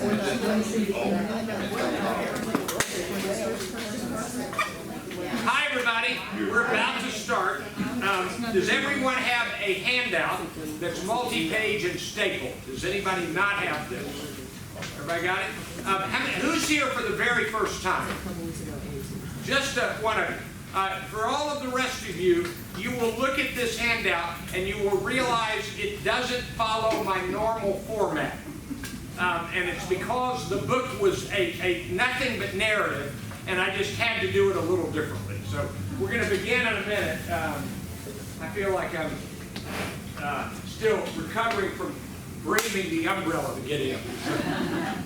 Hi, everybody. We're about to start. Does everyone have a handout that's multi-page and stapled? Does anybody not have this? Everybody got it? Who's here for the very first time? Just one of you. For all of the rest of you, you will look at this handout and you will realize it doesn't follow my normal format. And it's because the book was a nothing but narrative, and I just had to do it a little differently. So we're going to begin in a minute. I feel like I'm still recovering from braving the umbrella to get in,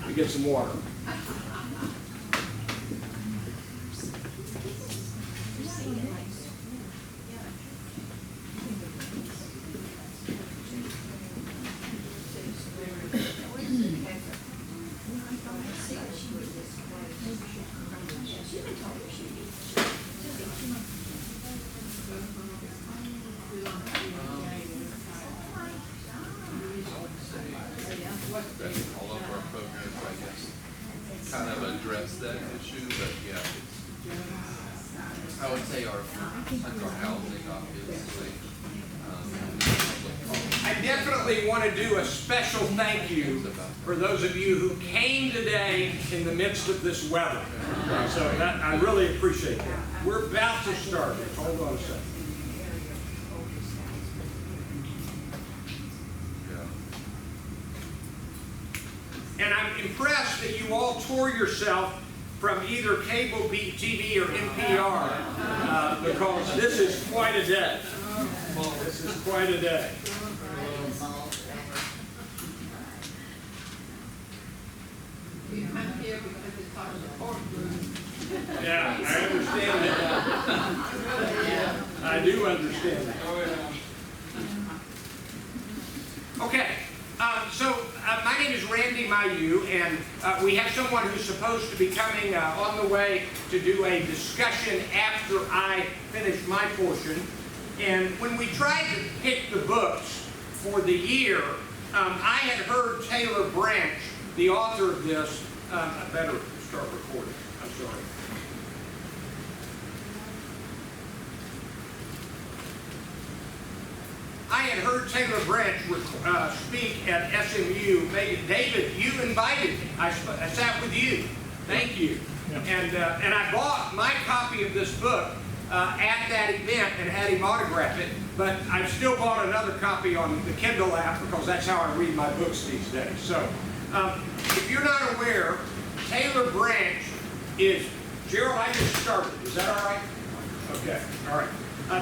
to get some water. All of our programs, I guess, kind of address that issue, but yeah, I would say our housing, obviously. I definitely want to do a special thank you for those of you who came today in the midst of this weather. So I really appreciate that. We're about to start. Hold on a second. And I'm impressed that you all tore yourself from either cable TV or NPR because this is quite a day. This is quite a day. Yeah, I understand that. I do understand that. Okay. My name is Randy Mayeux, and we have someone who's supposed to be coming on the way to do a discussion after I finish my portion. And when we tried to pick the books for the year, I had heard Taylor Branch, the author of this, I better start recording, I'm sorry. I had heard Taylor Branch speak at SMU. David, you invited me. I sat with you. Thank you. Yeah. And I bought my copy of this book at that event and had him autograph it. But I've still bought another copy on the Kindle app because that's how I read my books these days. So if you're not aware, Taylor Branch is, Gerald, I just started. Is that all right? Okay. All right.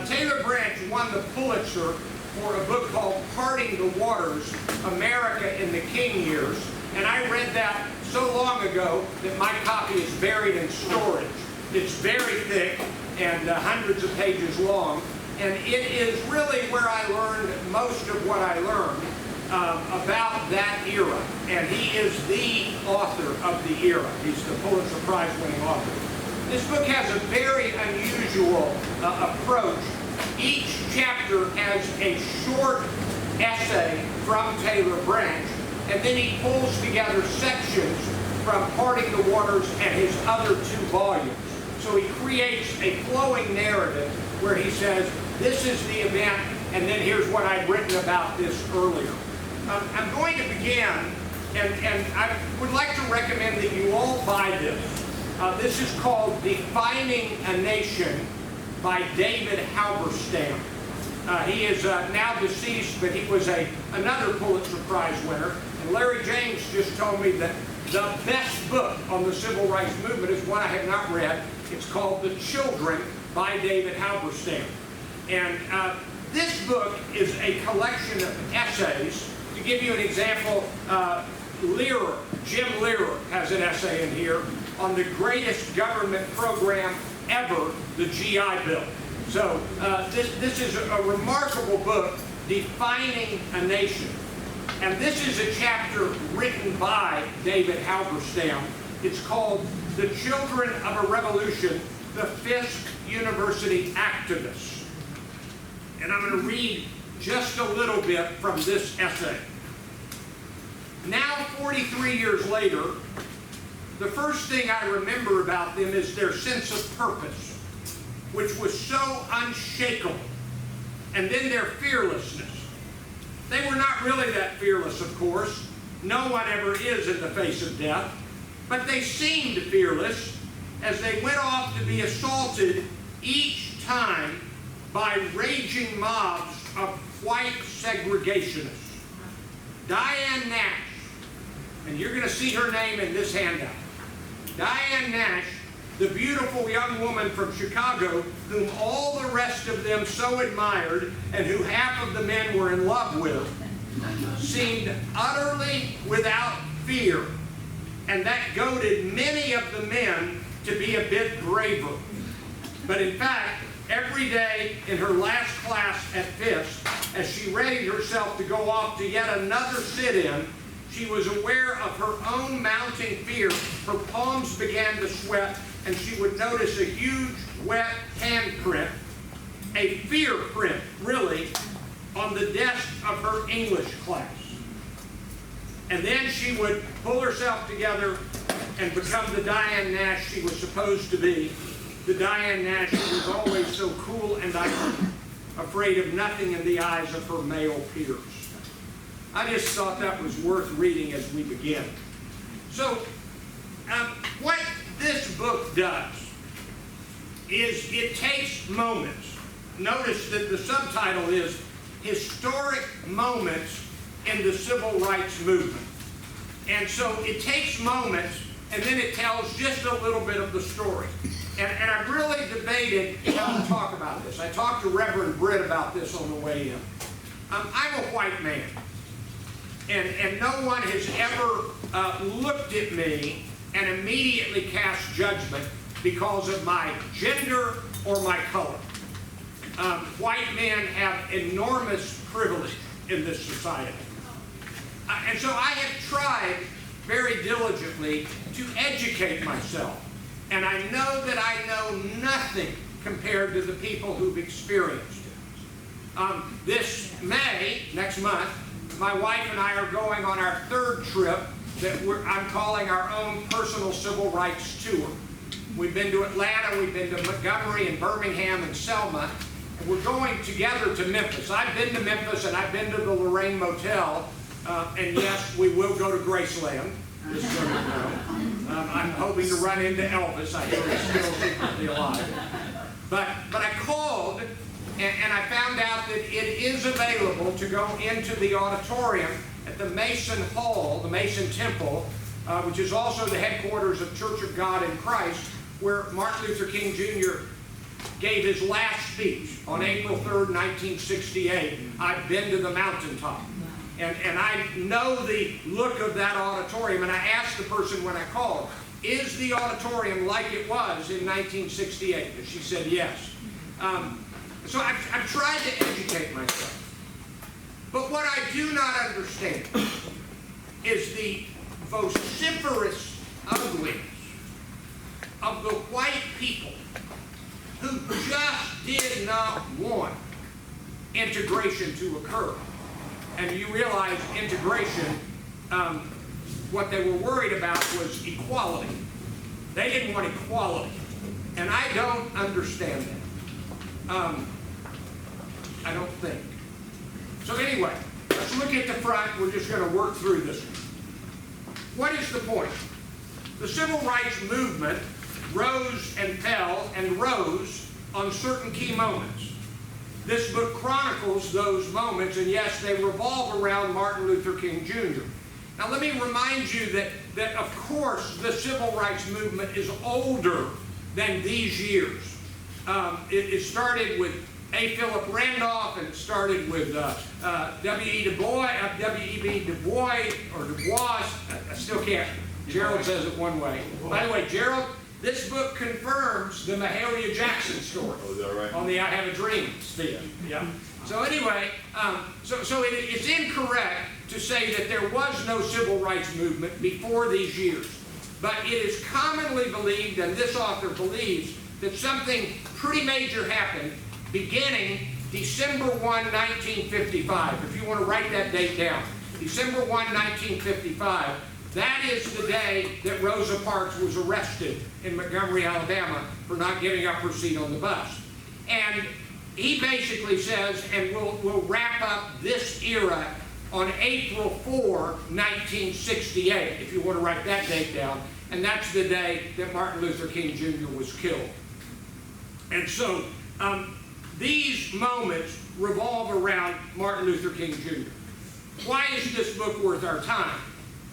Taylor Branch won the Pulitzer for a book called Parting the Waters, America in the King Years. And I read that so long ago that my copy is buried in storage. It's very thick and hundreds of pages long. And it is really where I learned most of what I learned about that era. And he is the author of the era. He's the Pulitzer Prize-winning author. This book has a very unusual approach. Each chapter has a short essay from Taylor Branch, and then he pulls together sections from Parting the Waters and his other 2 volumes. So he creates a flowing narrative where he says, this is the event, and then here's what I'd written about this earlier. I'm going to begin, and I would like to recommend that you all buy this. This is called Defining a Nation by David Halberstam. He is now deceased, but he was another Pulitzer Prize winner. And Larry James just told me that the best book on the civil rights movement is one I have not read. It's called The Children by David Halberstam. And this book is a collection of essays. To give you an example, Jim Lehrer has an essay in here on the greatest government program ever, the GI Bill. So this is a remarkable book, Defining a Nation. And this is a chapter written by David Halberstam. It's called The Children of a Revolution, the Fisk University Activists. And I'm going to read just a little bit from this essay. Now, 43 years later, the first thing I remember about them is their sense of purpose, which was so unshakable. And then their fearlessness. They were not really that fearless, of course. No one ever is in the face of death. But they seemed fearless as they went off to be assaulted each time by raging mobs of white segregationists. Diane Nash, and you're going to see her name in this handout. Diane Nash, the beautiful young woman from Chicago whom all the rest of them so admired and who half of the men were in love with, seemed utterly without fear. And that goaded many of the men to be a bit braver. But in fact, every day in her last class at Fisk, as she readied herself to go off to yet another sit-in, she was aware of her own mounting fear. Her palms began to sweat, and she would notice a huge, wet handprint, a fear print, really, on the desk of her English class. And then she would pull herself together and become the Diane Nash she was supposed to be, the Diane Nash who was always so cool and afraid of nothing in the eyes of her male peers. I just thought that was worth reading as we begin. So, what this book does is it takes moments. Notice that the subtitle is Historic Moments in the Civil Rights Movement. And so it takes moments, and then it tells just a little bit of the story. And I've really debated how to talk about this. I talked to Reverend Britt about this on the way in. I'm a white man, and no one has ever looked at me and immediately cast judgment because of my gender or my color. White men have enormous privilege in this society. And so I have tried very diligently to educate myself. And I know that I know nothing compared to the people who've experienced it. This May, next month, my wife and I are going on our third trip that I'm calling our own personal civil rights tour. We've been to Atlanta, we've been to Montgomery and Birmingham and Selma, and we're going together to Memphis. I've been to Memphis and I've been to the Lorraine Motel, and yes, we will go to Graceland, just so you know. I'm hoping to run into Elvis. I hear he's still secretly alive. But I called, and I found out that it is available to go into the auditorium at the Mason Hall, the Mason Temple, which is also the headquarters of Church of God in Christ, where Martin Luther King Jr. gave his last speech on April 3rd, 1968. I've been to the mountaintop. And I know the look of that auditorium, and I asked the person when I called, is the auditorium like it was in 1968? And she said yes. So I've tried to educate myself. But what I do not understand is the vociferous ugliness of the white people who just did not want integration to occur. And you realize integration, what they were worried about was equality. They didn't want equality. And I don't understand that. I don't think. So anyway, let's look at the front. We're just going to work through this one. What is the point? The civil rights movement rose and fell and rose on certain key moments. This book chronicles those moments, and yes, they revolve around Martin Luther King Jr. Now let me remind you that of course the civil rights movement is older than these years. It started with A. Philip Randolph, and it started with W.E. Du Bois, or Du Bois, I still can't, Gerald says it one way. By the way, Gerald, this book confirms the Mahalia Jackson story. Oh, is that right? On the I Have a Dream sphere. Yeah. So anyway, it's incorrect to say that there was no civil rights movement before these years. But it is commonly believed, and this author believes, that something pretty major happened beginning December 1, 1955. If you want to write that date down. December 1, 1955, that is the day that Rosa Parks was arrested in Montgomery, Alabama for not giving up her seat on the bus. And he basically says, and we'll wrap up this era on April 4, 1968, if you want to write that date down, and that's the day that Martin Luther King Jr. was killed. And so these moments revolve around Martin Luther King Jr. Why is this book worth our time?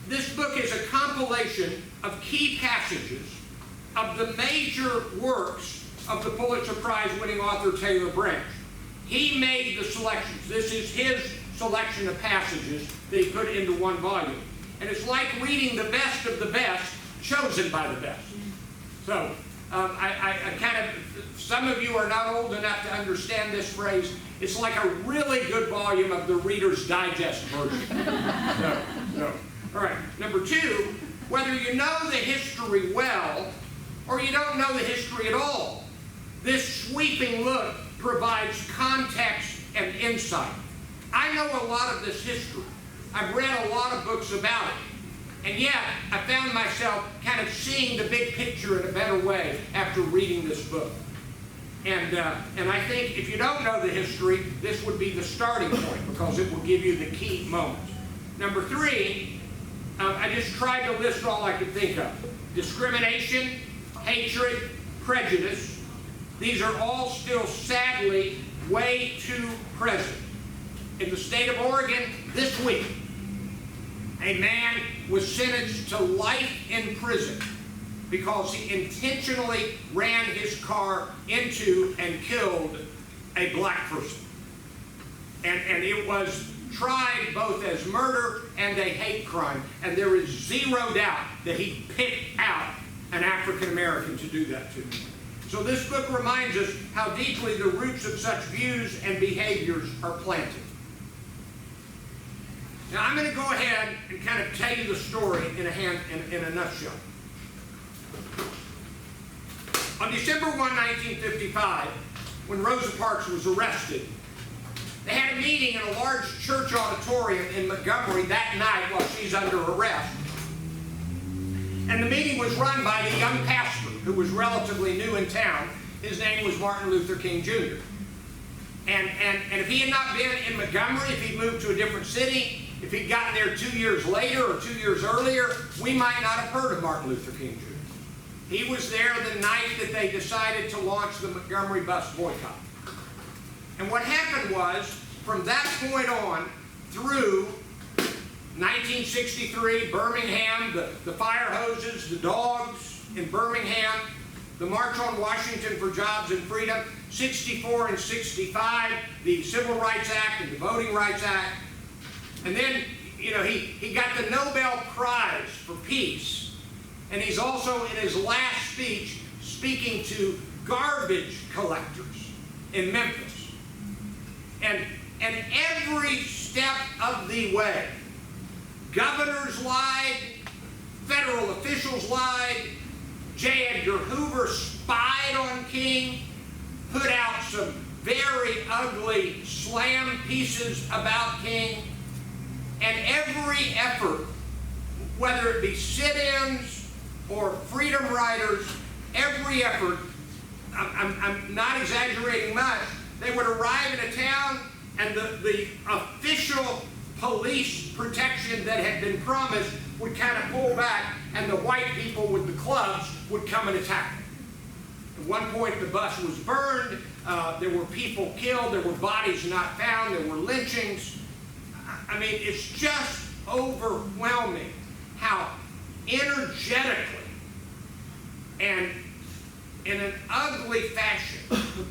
This book is a compilation of key passages of the major works of the Pulitzer Prize-winning author Taylor Branch. He made the selections. This is his selection of passages that he put into one volume. And it's like reading the best of the best, chosen by the best. So, I kind of, some of you are not old enough to understand this phrase. It's like a really good volume of the Reader's Digest version. So. All right, number two, whether you know the history well or you don't know the history at all, this sweeping look provides context and insight. I know a lot of this history. I've read a lot of books about it. And yet, I found myself kind of seeing the big picture in a better way after reading this book. And I think if you don't know the history, this would be the starting point because it will give you the key moments. Number three, I just tried to list all I could think of. Discrimination, hatred, prejudice. These are all still, sadly, way too present. In the state of Oregon, this week, a man was sentenced to life in prison because he intentionally ran his car into and killed a black person. And it was tried both as murder and a hate crime, and there is zero doubt that he picked out an African American to do that to. So this book reminds us how deeply the roots of such views and behaviors are planted. Now I'm going to go ahead and kind of tell you the story in a nutshell. On December 1, 1955, when Rosa Parks was arrested, they had a meeting in a large church auditorium in Montgomery that night while she's under arrest. And the meeting was run by the young pastor who was relatively new in town. His name was Martin Luther King Jr. And if he had not been in Montgomery, if he'd moved to a different city, if he'd gotten there 2 years later or 2 years earlier, we might not have heard of Martin Luther King Jr. He was there the night that they decided to launch the Montgomery bus boycott. And what happened was, from that point on, through 1963, Birmingham, the fire hoses, the dogs in Birmingham, the March on Washington for Jobs and Freedom, 64 and 65, the Civil Rights Act and the Voting Rights Act. And then, you know, he got the Nobel Prize for Peace. And he's also, in his last speech, speaking to garbage collectors in Memphis. And every step of the way, governors lied, federal officials lied, J. Edgar Hoover spied on King, put out some very ugly slam pieces about King, and every effort, whether it be sit-ins or freedom riders, every effort, I'm not exaggerating much, they would arrive in a town and the official police protection that had been promised would kind of pull back, and the white people with the clubs would come and attack them. At one point the bus was burned, there were people killed, there were bodies not found, there were lynchings. I mean, it's just overwhelming how energetically and in an ugly fashion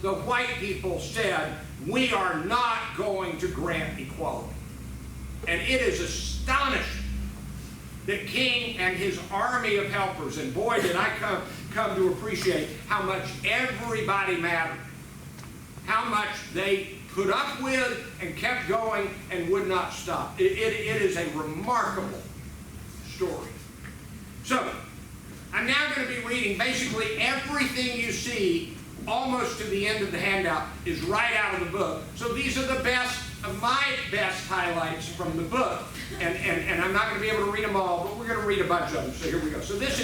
the white people said, we are not going to grant equality. And it is astonishing that King and his army of helpers, and boy did I come to appreciate how much everybody mattered, how much they put up with and kept going and would not stop. It is a remarkable story. So, I'm now going to be reading basically everything you see almost to the end of the handout is right out of the book. So these are the best of my best highlights from the book, and I'm not going to be able to read them all, but we're going to read a bunch of them. So here we go. So this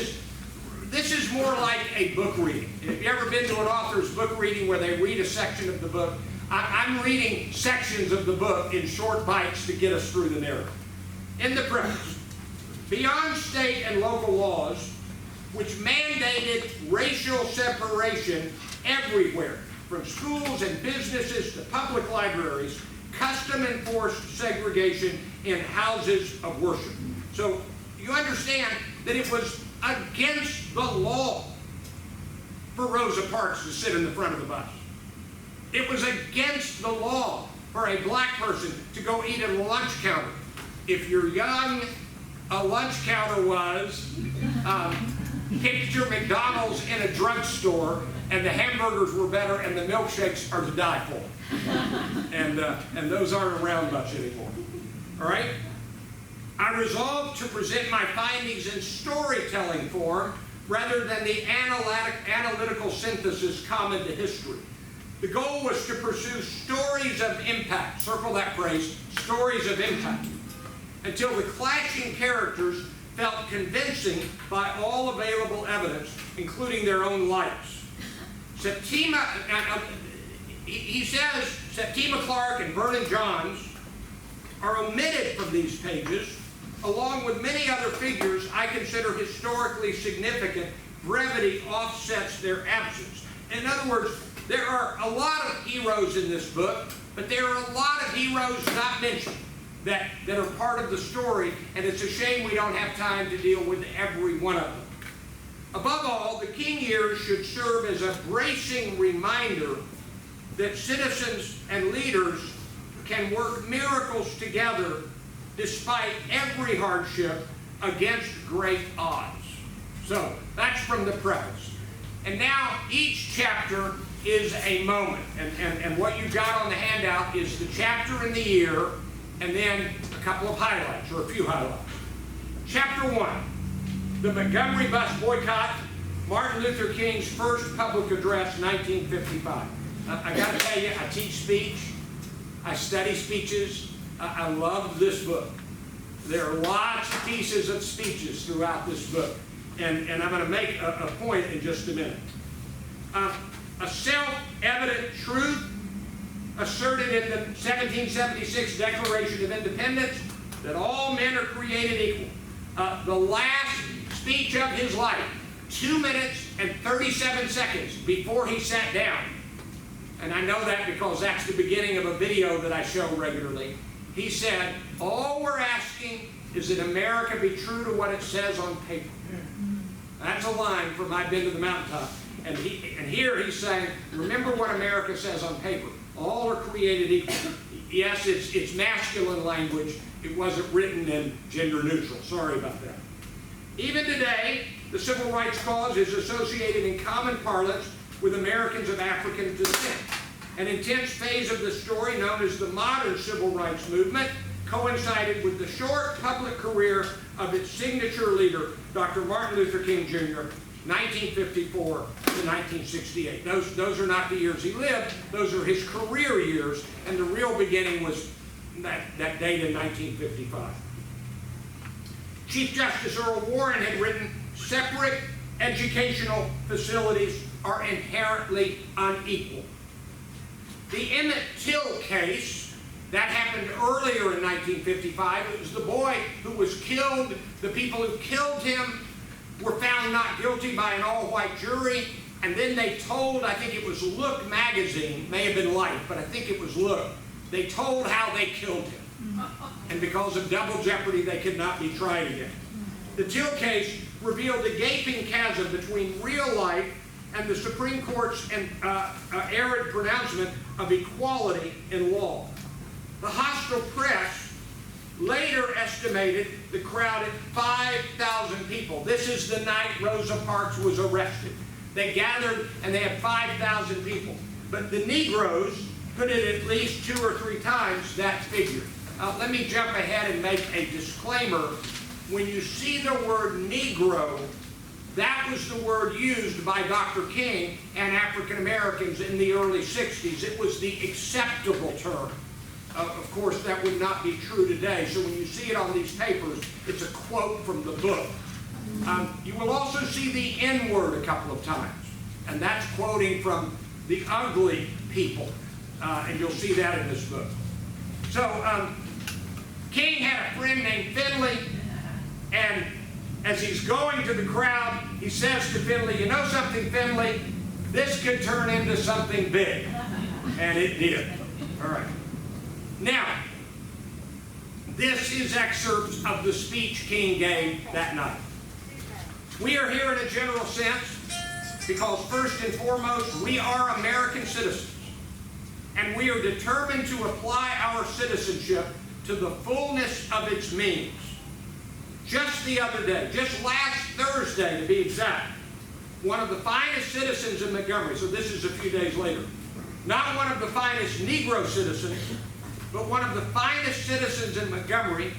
is more like a book reading. Have you ever been to an author's book reading where they read a section of the book? I'm reading sections of the book in short bites to get us through the narrative. In the preface, beyond state and local laws, which mandated racial separation everywhere, from schools and businesses to public libraries, custom enforced segregation in houses of worship. So you understand that it was against the law for Rosa Parks to sit in the front of the bus. It was against the law for a black person to go eat at a lunch counter. If you're young, a lunch counter was picture McDonald's in a drugstore, and the hamburgers were better and the milkshakes are to die for. And those aren't around much anymore. All right? I resolved to present my findings in storytelling form rather than the analytical synthesis common to history. The goal was to pursue stories of impact, circle that phrase, stories of impact, until the clashing characters felt convincing by all available evidence, including their own lives. He says Septima Clark and Vernon Johns are omitted from these pages, along with many other figures I consider historically significant. Brevity offsets their absence. In other words, there are a lot of heroes in this book, but there are a lot of heroes not mentioned that are part of the story, and it's a shame we don't have time to deal with every one of them. Above all, the King years should serve as a bracing reminder that citizens and leaders can work miracles together despite every hardship against great odds. So that's from the preface. And now each chapter is a moment. And what you got on the handout is the chapter and the year, and then a couple of highlights, or a few highlights. Chapter 1, the Montgomery bus boycott, Martin Luther King's first public address, 1955. I got to tell you, I teach speech. I study speeches. I love this book. There are lots of pieces of speeches throughout this book. And I'm going to make a point in just a minute. A self-evident truth asserted in the 1776 Declaration of Independence that all men are created equal. The last speech of his life, 2 minutes and 37 seconds before he sat down, and I know that because that's the beginning of a video that I show regularly, he said, all we're asking is that America be true to what it says on paper. That's a line from I've Been to the Mountaintop. And here he's saying, remember what America says on paper. All are created equal. Yes, it's masculine language. It wasn't written in gender neutral. Sorry about that. Even today, the civil rights cause is associated in common parlance with Americans of African descent. An intense phase of the story, known as the modern civil rights movement, coincided with the short public career of its signature leader, Dr. Martin Luther King Jr., 1954 to 1968. Those are not the years he lived, those are his career years, and the real beginning was that date in 1955. Chief Justice Earl Warren had written, separate educational facilities are inherently unequal. The Emmett Till case, that happened earlier in 1955. It was the boy who was killed. The people who killed him were found not guilty by an all-white jury, and then they told, I think it was Look magazine, may have been Life, but I think it was Look, they told how they killed him. And because of double jeopardy, they could not be tried again. The Till case revealed a gaping chasm between real life and the Supreme Court's arid pronouncement of equality in law. The hostile press later estimated the crowd at 5,000 people. This is the night Rosa Parks was arrested. They gathered and they had 5,000 people. But the Negroes put it at least 2 or 3 times that figure. Let me jump ahead and make a disclaimer. When you see the word Negro, that was the word used by Dr. King and African Americans in the early 60s. It was the acceptable term. Of course, that would not be true today. So when you see it on these papers, it's a quote from the book. You will also see the N-word a couple of times, and that's quoting from the ugly people, and you'll see that in this book. So King had a friend named Finley, and as he's going to the crowd, he says to Finley, "You know something, Finley? This could turn into something big." And it did. All right. Now, this is excerpts of the speech King gave that night. We are here in a general sense because, first and foremost, we are American citizens, and we are determined to apply our citizenship to the fullness of its means. Just the other day, just last Thursday to be exact, one of the finest citizens in Montgomery, so this is a few days later, not one of the finest Negro citizens, but one of the finest citizens in Montgomery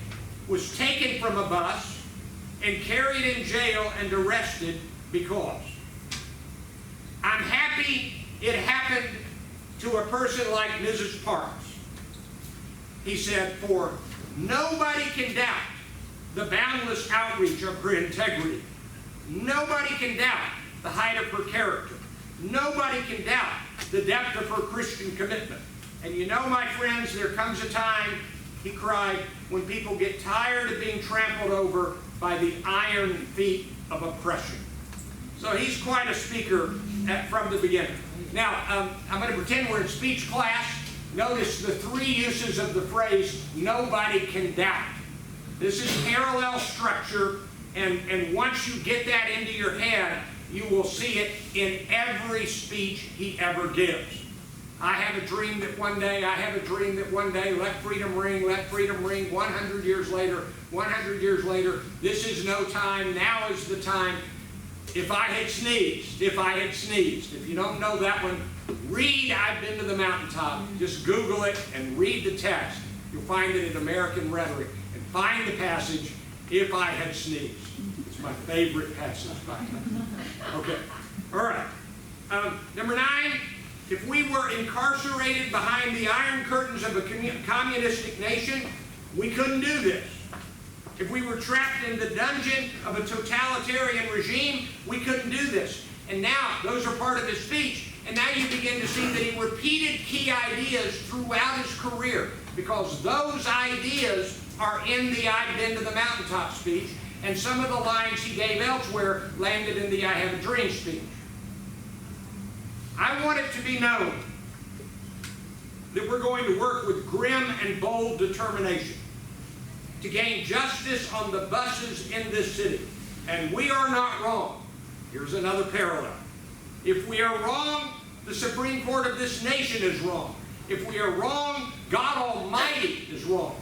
was taken from a bus and carried in jail and arrested because. I'm happy it happened to a person like Mrs. Parks. He said, "For nobody can doubt the boundless outreach of her integrity. Nobody can doubt the height of her character. Nobody can doubt the depth of her Christian commitment. And you know, my friends, there comes a time," he cried, "when people get tired of being trampled over by the iron feet of oppression." So he's quite a speaker from the beginning. Now, I'm going to pretend we're in speech class. Notice the three uses of the phrase, "nobody can doubt." This is parallel structure, and once you get that into your head, you will see it in every speech he ever gives. I have a dream that one day, I have a dream that one day, let freedom ring, 100 years later, 100 years later, this is no time, now is the time. If I had sneezed, if I had sneezed. If you don't know that one, read I've Been to the Mountaintop. Just Google it and read the text. You'll find it in American Rhetoric. And find the passage, "If I had sneezed." It's my favorite passage. Okay. All right. Number 9, if we were incarcerated behind the iron curtains of a communistic nation, we couldn't do this. If we were trapped in the dungeon of a totalitarian regime, we couldn't do this. And now, those are part of his speech, and now you begin to see that he repeated key ideas throughout his career, because those ideas are in the "I've Been to the Mountaintop" speech, and some of the lines he gave elsewhere landed in the "I Have a Dream" speech. I want it to be known that we're going to work with grim and bold determination to gain justice on the buses in this city. And we are not wrong. Here's another parallel. If we are wrong, the Supreme Court of this nation is wrong. If we are wrong, God Almighty is wrong.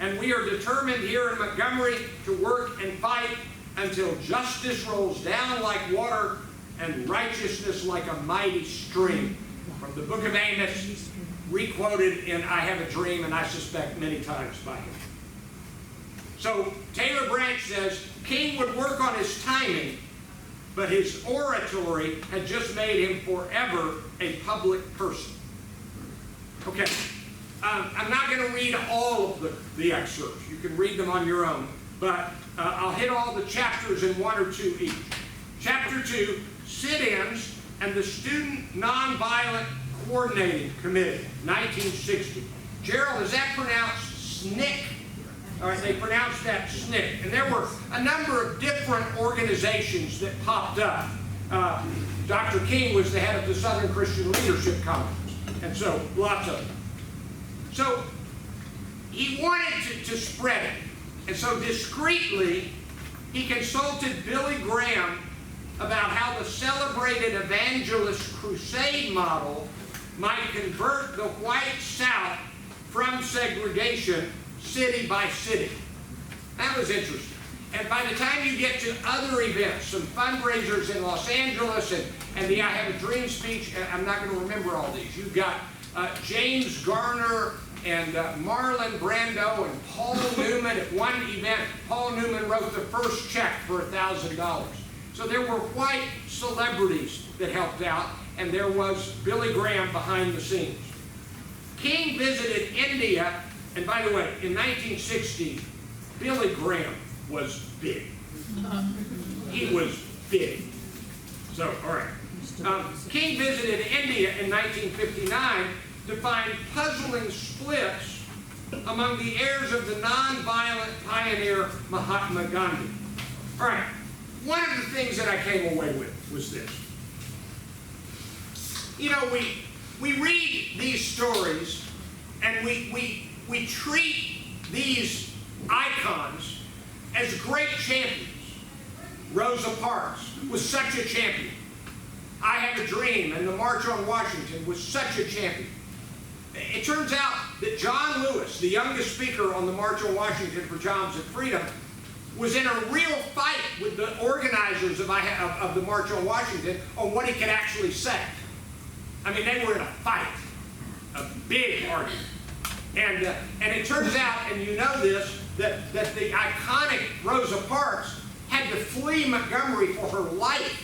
And we are determined here in Montgomery to work and fight until justice rolls down like water and righteousness like a mighty stream. From the book of Amos, requoted in "I Have a Dream," and I suspect many times by him. So Taylor Branch says King would work on his timing, but his oratory had just made him forever a public person. Okay. I'm not going to read all of the excerpts. You can read them on your own. But I'll hit all the chapters in 1 or 2 each. Chapter 2, Sit-ins and the Student Nonviolent Coordinating Committee, 1960. Gerald, is that pronounced SNCC? All right, they pronounced that SNCC. And there were a number of different organizations that popped up. Dr. King was the head of the Southern Christian Leadership Conference. And so, lots of them. So he wanted to spread it. And so discreetly, he consulted Billy Graham about how the celebrated evangelist crusade model might convert the white South from segregation city by city. That was interesting. And by the time you get to other events, some fundraisers in Los Angeles and the "I Have a Dream" speech, I'm not going to remember all these. You've got James Garner and Marlon Brando and Paul Newman. At one event, Paul Newman wrote the first check for $1,000. So there were white celebrities that helped out, and there was Billy Graham behind the scenes. King visited India, and by the way, in 1960, Billy Graham was big. He was big. So, all right. King visited India in 1959 to find puzzling splits among the heirs of the nonviolent pioneer Mahatma Gandhi. All right. One of the things that I came away with was this. You know, we read these stories and we treat these icons as great champions. Rosa Parks was such a champion. I Have a Dream and the March on Washington was such a champion. It turns out that John Lewis, the youngest speaker on the March on Washington for Jobs and Freedom, was in a real fight with the organizers of the March on Washington on what he could actually say. I mean, they were in a fight, a big argument. And it turns out, and you know this, that the iconic Rosa Parks had to flee Montgomery for her life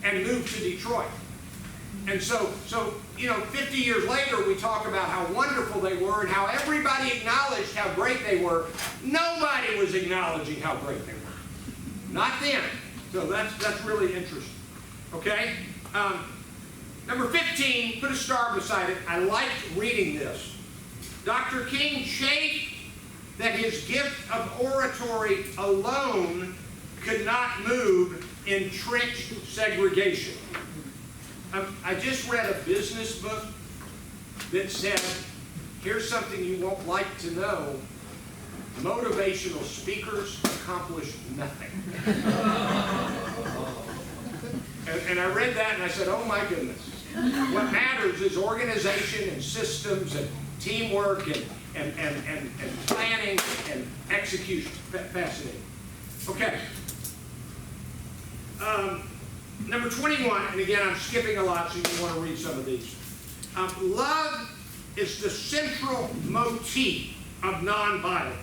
and move to Detroit. And so, you know, 50 years later, we talk about how wonderful they were and how everybody acknowledged how great they were. Nobody was acknowledging how great they were. Not then. So that's really interesting. Okay? Number 15, put a star beside it. I liked reading this. Dr. King chafed that his gift of oratory alone could not move entrenched segregation. I just read a business book that said, here's something you won't like to know. Motivational speakers accomplish nothing. and I read that and I said, oh my goodness. What matters is organization and systems and teamwork and planning and execution. Fascinating. Okay. Number 21, and again, I'm skipping a lot, so you want to read some of these. Love is the central motif of nonviolence.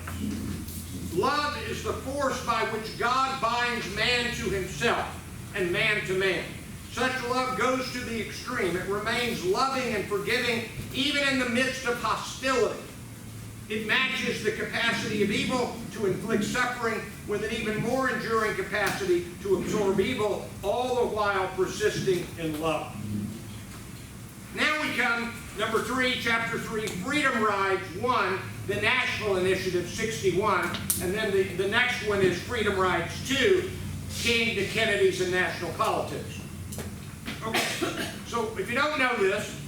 Love is the force by which God binds man to himself and man to man. Such love goes to the extreme. It remains loving and forgiving even in the midst of hostility. It matches the capacity of evil to inflict suffering with an even more enduring capacity to absorb evil, all the while persisting in love. Now we come, number 3, chapter 3, Freedom Rides 1, the Nashville Initiative 61, and then the next one is Freedom Rides 2, King to Kennedy's and National Politics. Okay, so if you don't know this,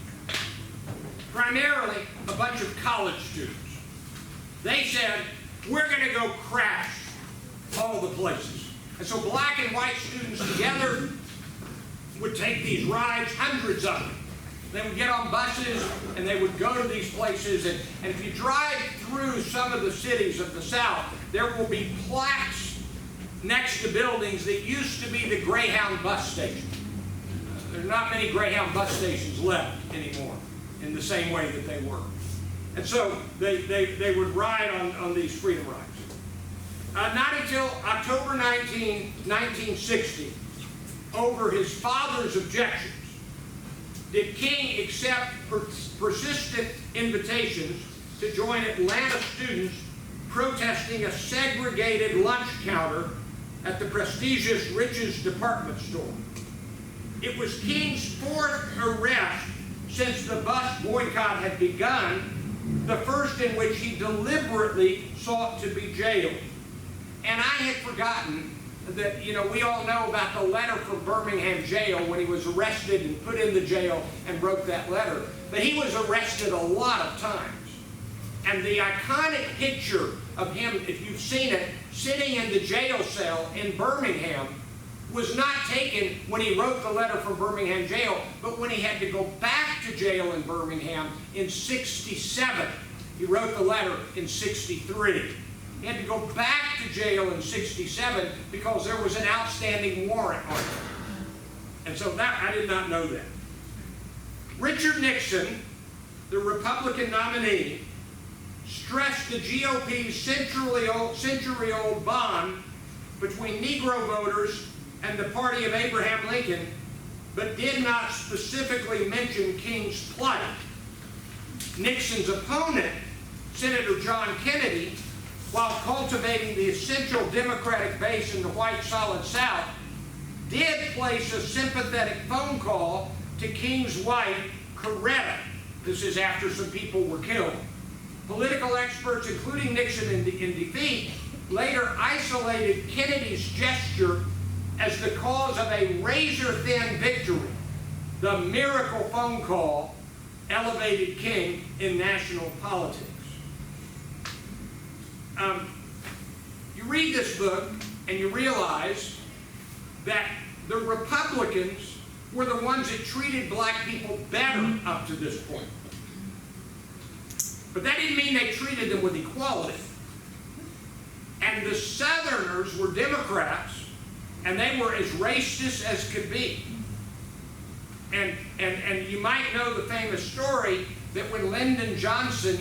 primarily a bunch of college students. They said, we're going to go crash all the places. And so black and white students together would take these rides, hundreds of them. They would get on buses and they would go to these places. And if you drive through some of the cities of the South, there will be plaques next to buildings that used to be the Greyhound bus station. There are not many Greyhound bus stations left anymore in the same way that they were. And so they would ride on these freedom rides. Not until October 19, 1960, over his father's objections, did King accept persistent invitations to join Atlanta students protesting a segregated lunch counter at the prestigious Rich's department store. It was King's 4th arrest since the bus boycott had begun, the first in which he deliberately sought to be jailed. And I had forgotten that, you know, we all know about the letter from Birmingham jail when he was arrested and put in the jail and wrote that letter. But he was arrested a lot of times. And the iconic picture of him, if you've seen it, sitting in the jail cell in Birmingham was not taken when he wrote the letter from Birmingham jail, but when he had to go back to jail in Birmingham in '67. He wrote the letter in '63. He had to go back to jail in '67 because there was an outstanding warrant on him. And so that, I did not know that. Richard Nixon, the Republican nominee, stressed the GOP's century-old bond between Negro voters and the party of Abraham Lincoln, but did not specifically mention King's plight. Nixon's opponent, Senator John Kennedy, while cultivating the essential Democratic base in the white solid South, did place a sympathetic phone call to King's wife, Coretta. This is after some people were killed. Political experts, including Nixon in defeat, later isolated Kennedy's gesture as the cause of a razor-thin victory. The miracle phone call elevated King in national politics. You read this book and you realize that the Republicans were the ones that treated black people better up to this point. But that didn't mean they treated them with equality. And the Southerners were Democrats, and they were as racist as could be. And you might know the famous story that when Lyndon Johnson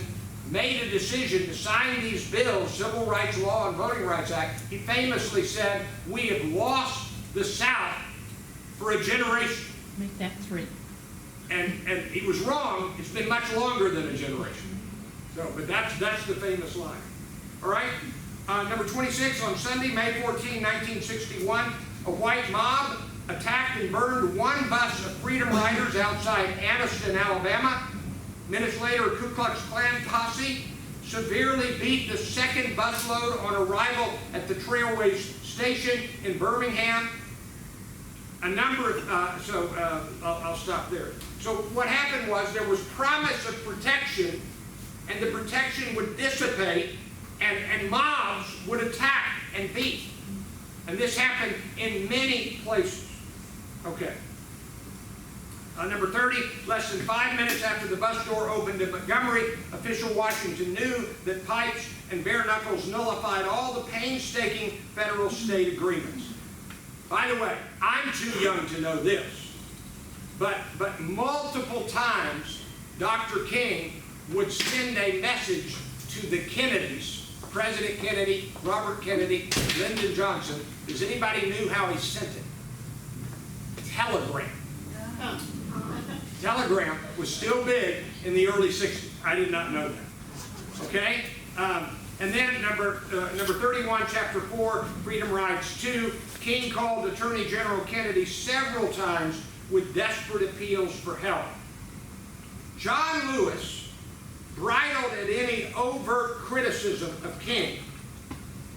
made a decision to sign these bills, Civil Rights Law and Voting Rights Act, he famously said, "We have lost the South for a generation." Make that 3. And he was wrong. It's been much longer than a generation. So, but that's the famous line. All right? Number 26, on Sunday, May 14, 1961, a white mob attacked and burned one bus of Freedom Riders outside Anniston, Alabama. Minutes later, a Ku Klux Klan posse severely beat the second busload on arrival at the Trailways station in Birmingham. A number of, I'll stop there. So what happened was there was promise of protection, and the protection would dissipate, and mobs would attack and beat. And this happened in many places. Okay. Number 30, less than 5 minutes after the bus door opened in Montgomery, official Washington knew that Pipes and bare knuckles nullified all the painstaking federal-state agreements. By the way, I'm too young to know this, but multiple times Dr. King would send a message to the Kennedys, President Kennedy, Robert Kennedy, Lyndon Johnson. Does anybody know how he sent it? Telegram. Telegram was still big in the early 60s. I did not know that. Okay? And then number 31, chapter 4, Freedom Rides 2. King called Attorney General Kennedy several times with desperate appeals for help. John Lewis bridled at any overt criticism of King,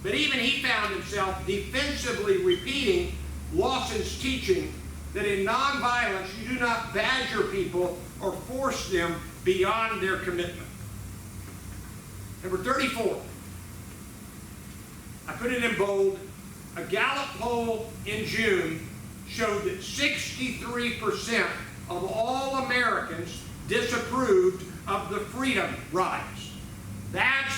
but even he found himself defensively repeating Lawson's teaching that in nonviolence you do not badger people or force them beyond their commitment. Number 34, I put it in bold. A Gallup poll in June showed that 63% of all Americans disapproved of the Freedom Rides. That's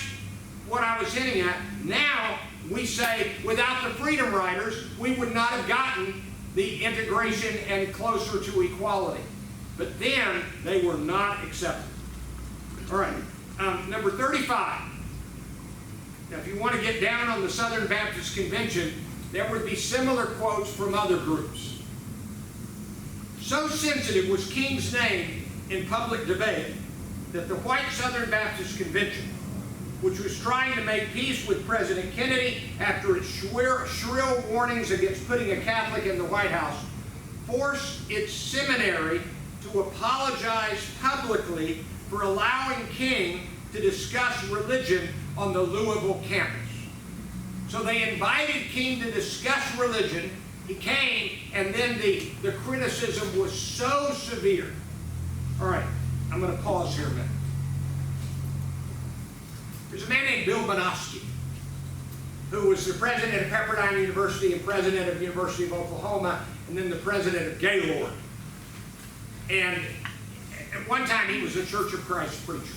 what I was hinting at. Now we say without the Freedom Riders, we would not have gotten the integration and closer to equality. But then they were not accepted. All right, number 35. Now, if you want to get down on the Southern Baptist Convention, there would be similar quotes from other groups. So sensitive was King's name in public debate that the white Southern Baptist Convention, which was trying to make peace with President Kennedy after its shrill warnings against putting a Catholic in the White House, forced its seminary to apologize publicly for allowing King to discuss religion on the Louisville campus. So they invited King to discuss religion. He came, and then the criticism was so severe. All right, I'm going to pause here a minute. There's a man named Bill Benoski, who was the president of Pepperdine University and president of the University of Oklahoma, and then the president of Gaylord. And at one time, he was a Church of Christ preacher.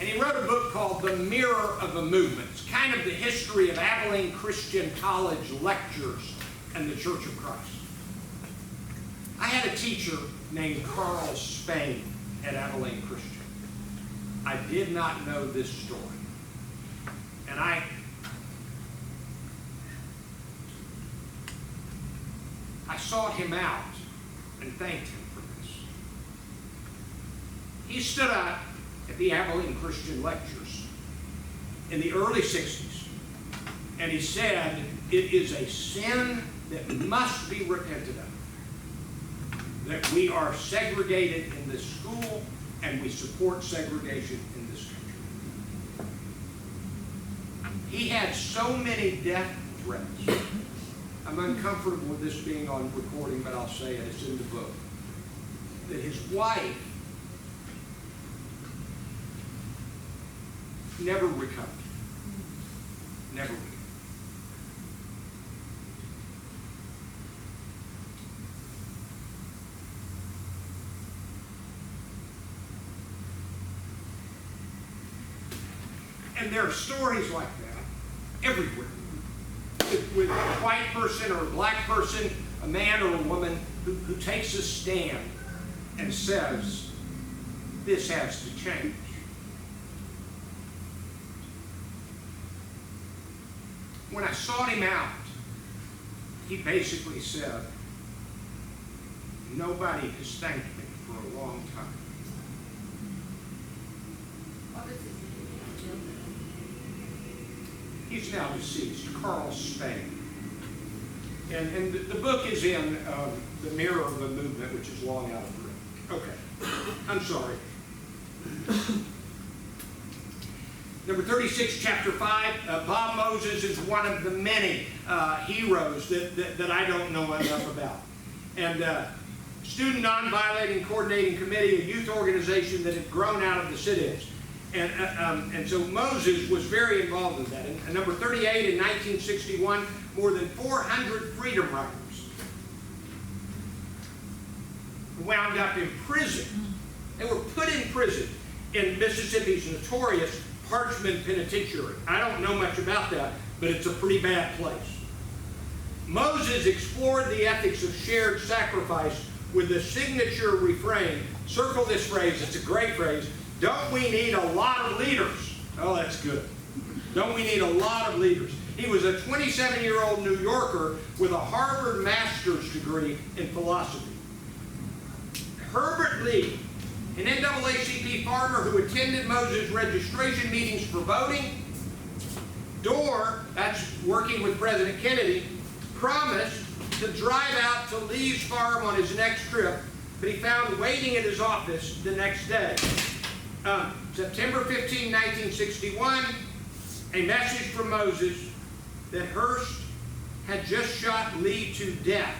And he wrote a book called The Mirror of a Movement. It's kind of the history of Abilene Christian College lectures and the Church of Christ. I had a teacher named Carl Spain at Abilene Christian. I did not know this story. And I sought him out and thanked him for this. He stood up at the Abilene Christian Lectures in the early 60s. And he said, it is a sin that must be repented of, that we are segregated in this school and we support segregation in this country. He had so many death threats. I'm uncomfortable with this being on recording, but I'll say it, it's in the book, that his wife never recovered. Never recovered. And there are stories like that everywhere. With a white person or a black person, a man or a woman who takes a stand and says, this has to change. When I sought him out, he basically said, nobody has thanked me for a long time. He's now deceased, Carl Spain. And the book is in The Mirror of the Movement, which is long out of print. Okay, I'm sorry. Number 36, chapter 5, Bob Moses is one of the many heroes that I don't know enough about. And Student Non-Violating Coordinating Committee, a youth organization that had grown out of the sit-ins. And so Moses was very involved in that. And number 38, in 1961, more than 400 freedom riders wound up in prison. They were put in prison in Mississippi's notorious Parchman Penitentiary. I don't know much about that, but it's a pretty bad place. Moses explored the ethics of shared sacrifice with the signature refrain. Circle this phrase, it's a great phrase. Don't we need a lot of leaders? Oh, that's good. Don't we need a lot of leaders? He was a 27-year-old New Yorker with a Harvard master's degree in philosophy. Herbert Lee, an NAACP farmer who attended Moses' registration meetings for voting. Dorr, that's working with President Kennedy, promised to drive out to Lee's farm on his next trip, but he found waiting at his office the next day. September 15, 1961, a message from Moses that Hearst had just shot Lee to death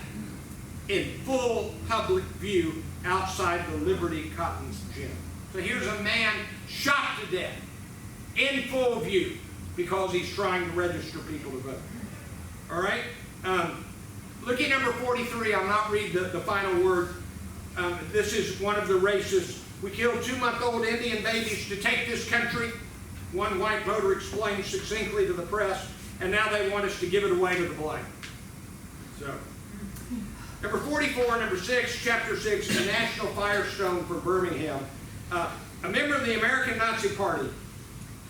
in full public view outside the Liberty Cotton Gin. So here's a man shot to death in full view because he's trying to register people to vote. All right? Look at number 43. I'll not read the final word. This is one of the racists. We killed 2-month-old Indian babies to take this country. One white voter explained succinctly to the press, and now they want us to give it away to the black. So, number 44, number 6, chapter 6, the National Firestone for Birmingham. A member of the American Nazi Party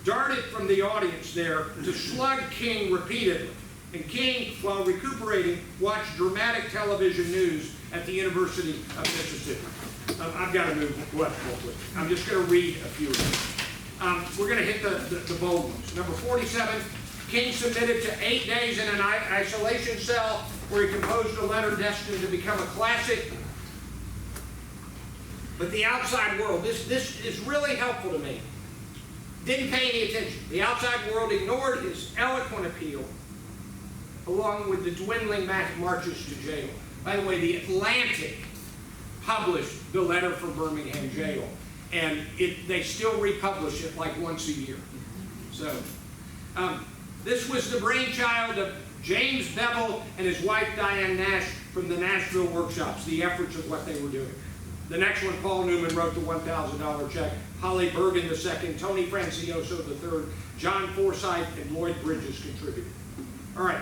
darted from the audience there to slug King repeatedly. And King, while recuperating, watched dramatic television news at the University of Mississippi. I've got to move left real quick. I'm just going to read a few of them. We're going to hit the bold ones. Number 47, King submitted to 8 days in an isolation cell where he composed a letter destined to become a classic. But the outside world, this is really helpful to me, didn't pay any attention. The outside world ignored his eloquent appeal along with the dwindling marches to jail. By the way, the Atlantic published the letter from Birmingham jail, and they still republish it like once a year. So, this was the brainchild of James Bevel and his wife Diane Nash from the Nashville workshops, the efforts of what they were doing. The next one, Paul Newman wrote the $1,000 check. Holly Bergen II, Tony Francioso III, John Forsythe, and Lloyd Bridges contributed. All right,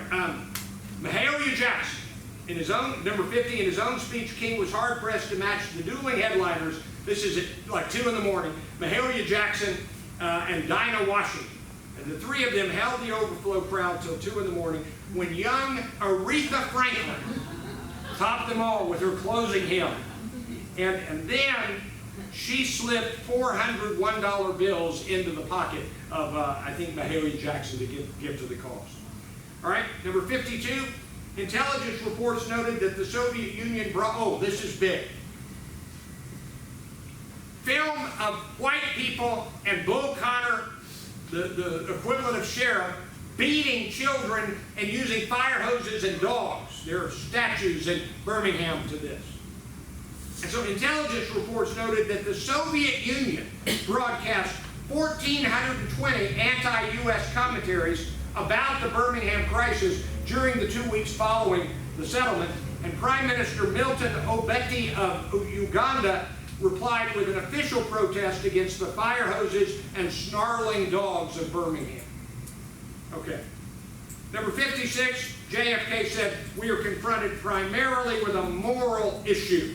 Mayeux Jackson. In his own, number 50, in his own speech, King was hard-pressed to match the dueling headliners. This is at like 2 in the morning. Mayeux Jackson and Dinah Washington. And the three of them held the overflow crowd till 2 in the morning when young Aretha Franklin topped them all with her closing hymn. And then she slipped 400 $1 bills into the pocket of, I think, Mayeux Jackson to give to the cause. All right, number 52, intelligence reports noted that the Soviet Union brought, oh, this is big. Film of white people and Bull Connor, the equivalent of sheriff, beating children and using fire hoses and dogs. There are statues in Birmingham to this. And so intelligence reports noted that the Soviet Union broadcast 1,420 anti-U.S. commentaries about the Birmingham crisis during the 2 weeks following the settlement, and Prime Minister Milton Obote of Uganda replied with an official protest against the fire hoses and snarling dogs of Birmingham. Okay. Number 56, JFK said, we are confronted primarily with a moral issue.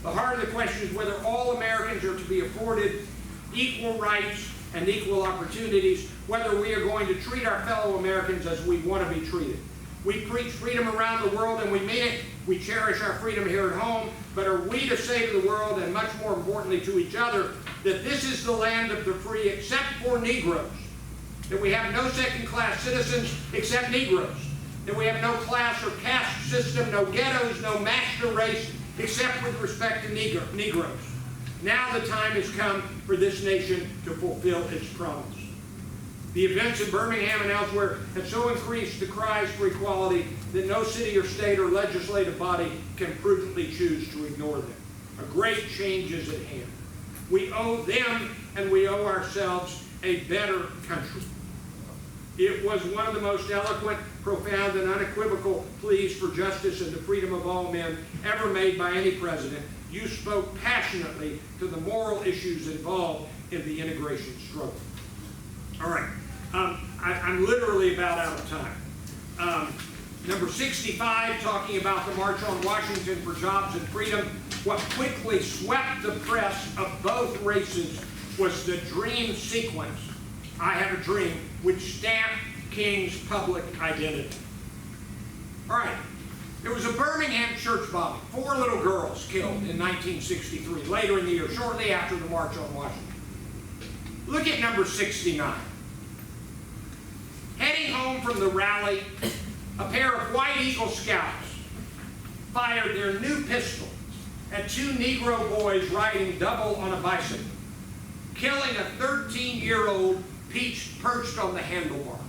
The heart of the question is whether all Americans are to be afforded equal rights and equal opportunities, whether we are going to treat our fellow Americans as we want to be treated. We preach freedom around the world and we mean it. We cherish our freedom here at home, but are we to say to the world, and much more importantly to each other, that this is the land of the free except for Negroes, that we have no second-class citizens except Negroes, that we have no class or caste system, no ghettos, no master race, except with respect to Negroes. Now the time has come for this nation to fulfill its promise. The events in Birmingham and elsewhere have so increased the cries for equality that no city or state or legislative body can prudently choose to ignore them. A great change is at hand. We owe them and we owe ourselves a better country. It was one of the most eloquent, profound, and unequivocal pleas for justice and the freedom of all men ever made by any president. You spoke passionately to the moral issues involved in the integration struggle. All right, I'm literally about out of time. Number 65, talking about the March on Washington for Jobs and Freedom. What quickly swept the press of both races was the dream sequence, I Have a Dream, which stamped King's public identity. All right, there was a Birmingham church bombing. 4 little girls killed in 1963, later in the year, shortly after the March on Washington. Look at number 69. Heading home from the rally, a pair of White Eagle Scouts fired their new pistol at 2 Negro boys riding double on a bicycle, killing a 13-year-old perched on the handlebars.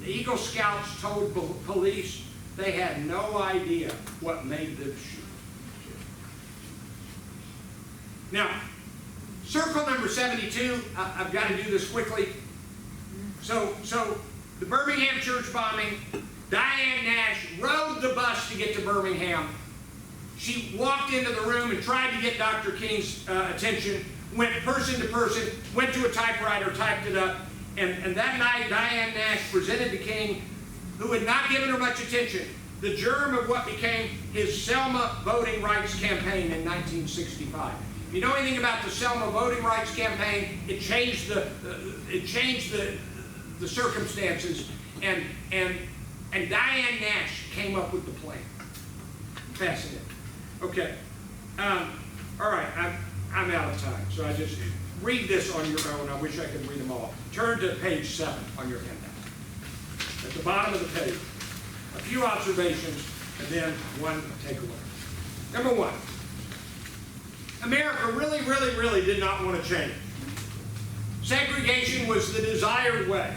The Eagle Scouts told police they had no idea what made them shoot. Now, circle number 72, I've got to do this quickly. So the Birmingham church bombing, Diane Nash rode the bus to get to Birmingham. She walked into the room and tried to get Dr. King's attention, went person to person, went to a typewriter, typed it up, and that night Diane Nash presented to King, who had not given her much attention, the germ of what became his Selma voting rights campaign in 1965. If you know anything about the Selma voting rights campaign, it changed the circumstances, and Diane Nash came up with the plan. Fascinating. Okay. All right. I'm out of time, so I just read this on your own. I wish I could read them all. Turn to page 7 on your handout. At the bottom of the page, a few observations and then one takeaway. Number 1, America really, really, really did not want to change. Segregation was the desired way.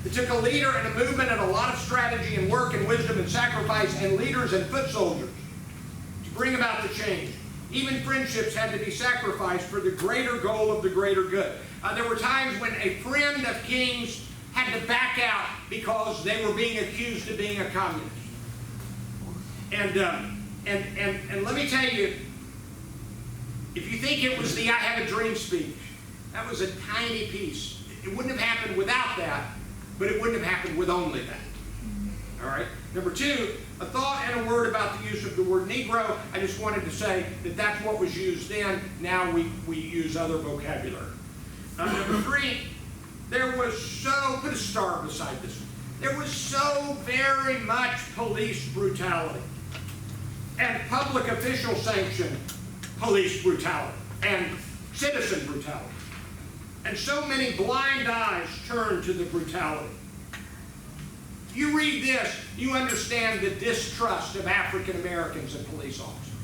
It took a leader and a movement and a lot of strategy and work and wisdom and sacrifice and leaders and foot soldiers to bring about the change. Even friendships had to be sacrificed for the greater goal of the greater good. There were times when a friend of King's had to back out because they were being accused of being a communist. And let me tell you, if you think it was the I Have a Dream speech, that was a tiny piece. It wouldn't have happened without that, but it wouldn't have happened with only that. All right? Number 2, a thought and a word about the use of the word Negro. I just wanted to say that that's what was used then. Now we use other vocabulary. Number 3, there was put a star beside this one. There was so very much police brutality and public official sanctioned police brutality. and citizen brutality. And so many blind eyes turned to the brutality. You read this, you understand the distrust of African Americans and police officers.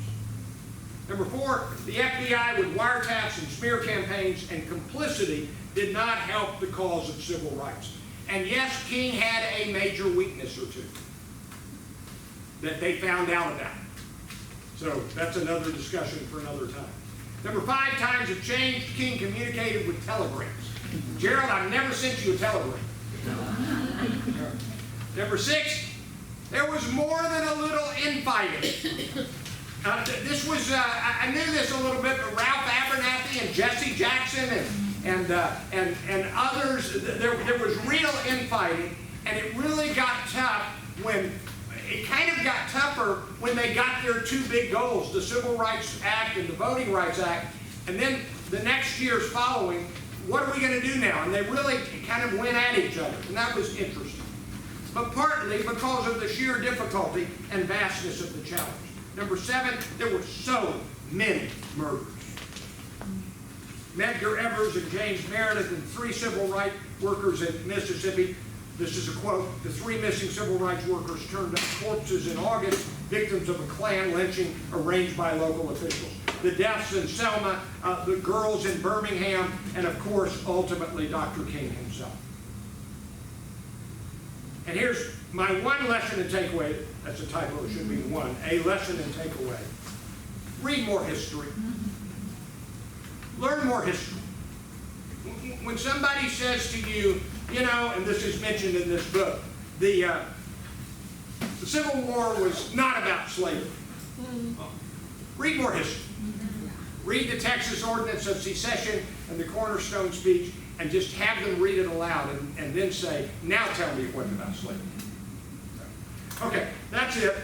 Number 4, the FBI with wiretaps and smear campaigns and complicity did not help the cause of civil rights. And yes, King had a major weakness or two that they found out about. So that's another discussion for another time. Number 5, times have changed. King communicated with telegrams. Gerald, I've never sent you a telegram. Number 6, there was more than a little infighting. This was, I knew this a little bit, but Ralph Abernathy and Jesse Jackson and others, there was real infighting, and it really got tough when, it kind of got tougher when they got their 2 big goals, the Civil Rights Act and the Voting Rights Act, and then the next years following, what are we going to do now? And they really kind of went at each other, and that was interesting. But partly because of the sheer difficulty and vastness of the challenge. Number 7, there were so many murders. Medgar Evers and James Meredith and 3 civil rights workers in Mississippi. This is a quote: "The 3 missing civil rights workers turned up corpses in August, victims of a Klan lynching arranged by local officials. The deaths in Selma, the girls in Birmingham, and of course, ultimately, Dr. King himself." And here's my one lesson and takeaway. That's a typo, it should be 1. A lesson and takeaway. Read more history. Learn more history. When somebody says to you, you know, and this is mentioned in this book, the Civil War was not about slavery. Read more history. Read the Texas Ordinance of Secession and the Cornerstone Speech, and just have them read it aloud, and then say, now tell me it wasn't about slavery. Okay, that's it.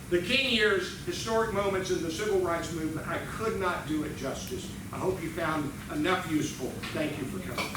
The King years, historic moments in the civil rights movement. I could not do it justice. I hope you found enough useful. Thank you for coming.